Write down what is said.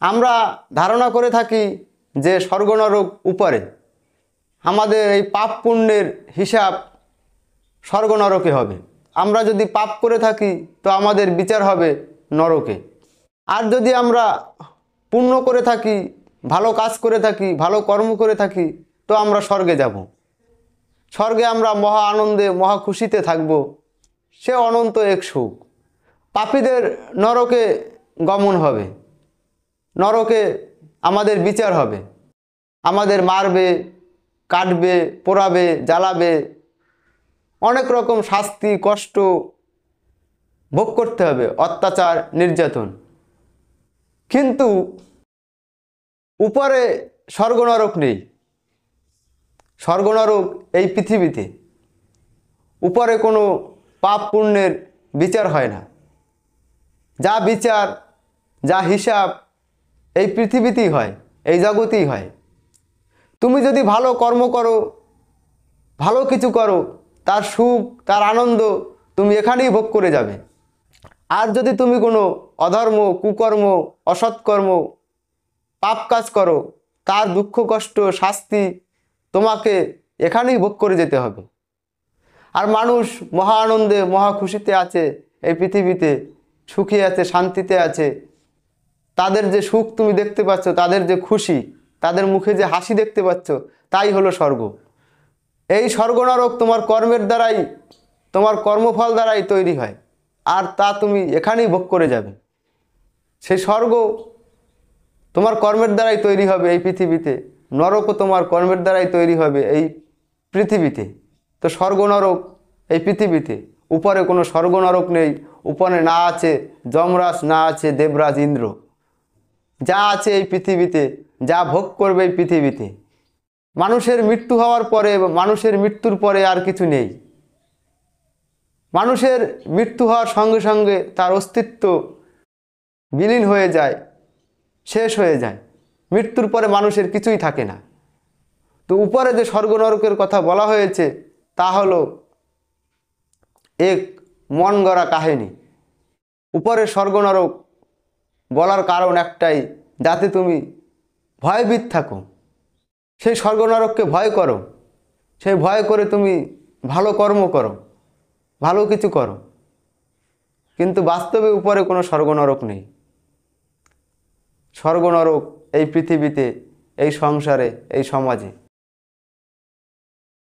আমরা ধারণা করে থাকি যে স্বর্গ নরক উপরে, আমাদের এই পাপ পুণ্যের হিসাব স্বর্গ নরকে হবে। আমরা যদি পাপ করে থাকি তো আমাদের বিচার হবে নরকে, আর যদি আমরা পুণ্য করে থাকি, ভালো কাজ করে থাকি, ভালো কর্ম করে থাকি, তো আমরা স্বর্গে যাব। স্বর্গে আমরা মহা আনন্দে মহা খুশিতে থাকব, সে অনন্ত এক সুখ। পাপীদের নরকে গমন হবে, নরকে আমাদের বিচার হবে, আমাদের মারবে, কাটবে, পোড়াবে, জ্বালাবে, অনেক রকম শাস্তি কষ্ট ভোগ করতে হবে, অত্যাচার নির্যাতন। কিন্তু উপরে স্বর্গ নরক নেই। স্বর্গ নরক এই পৃথিবীতে। উপরে কোনো পাপ পুণ্যের বিচার হয় না। যা বিচার, যা হিসাব এই পৃথিবীতেই হয়, এই জগতেই হয়। তুমি যদি ভালো কর্ম করো, ভালো কিছু করো, তার সুখ, তার আনন্দ তুমি এখানেই ভোগ করে যাবে। আর যদি তুমি কোনো অধর্ম, কুকর্ম, অসৎকর্ম, পাপ কাজ করো, তার দুঃখ কষ্ট শাস্তি তোমাকে এখানেই ভোগ করে যেতে হবে। আর মানুষ মহা আনন্দে মহা খুশিতে আছে, এই পৃথিবীতে সুখী আছে, শান্তিতে আছে। তাদের যে সুখ তুমি দেখতে পাচ্ছ, তাদের যে খুশি, তাদের মুখে যে হাসি দেখতে পাচ্ছ, তাই হলো স্বর্গ। এই স্বর্গ নরক তোমার কর্মের দ্বারাই, তোমার কর্মফল দ্বারাই তৈরি হয়, আর তা তুমি এখানেই ভোগ করে যাবে। সেই স্বর্গ তোমার কর্মের দ্বারাই তৈরি হবে এই পৃথিবীতে, নরকও তোমার কর্মের দ্বারাই তৈরি হবে এই পৃথিবীতে। তো স্বর্গ নরক এই পৃথিবীতে, উপরে কোনো স্বর্গ নরক নেই। উপরে না আছে যমরাজ, না আছে দেবরাজ ইন্দ্র। যা আছে এই পৃথিবীতে, যা ভোগ করবে এই পৃথিবীতে। মানুষের মৃত্যু হওয়ার পরে, মানুষের মৃত্যুর পরে আর কিছু নেই। মানুষের মৃত্যু হওয়ার সঙ্গে সঙ্গে তার অস্তিত্ব বিলীন হয়ে যায়, শেষ হয়ে যায়। মৃত্যুর পরে মানুষের কিছুই থাকে না। তো উপরে যে স্বর্গ নরকের কথা বলা হয়েছে তা হলো এক মন গড়া কাহিনী। উপরে স্বর্গ নরক বলার কারণ একটাই, যাতে তুমি ভয়ভীত থাকো, সেই স্বর্গ নরককে ভয় করো, সেই ভয় করে তুমি ভালো কর্ম করো, ভালো কিছু করো। কিন্তু বাস্তবে উপরে কোনো স্বর্গ নরক নেই। স্বর্গ নরক এই পৃথিবীতে, এই সংসারে, এই সমাজে।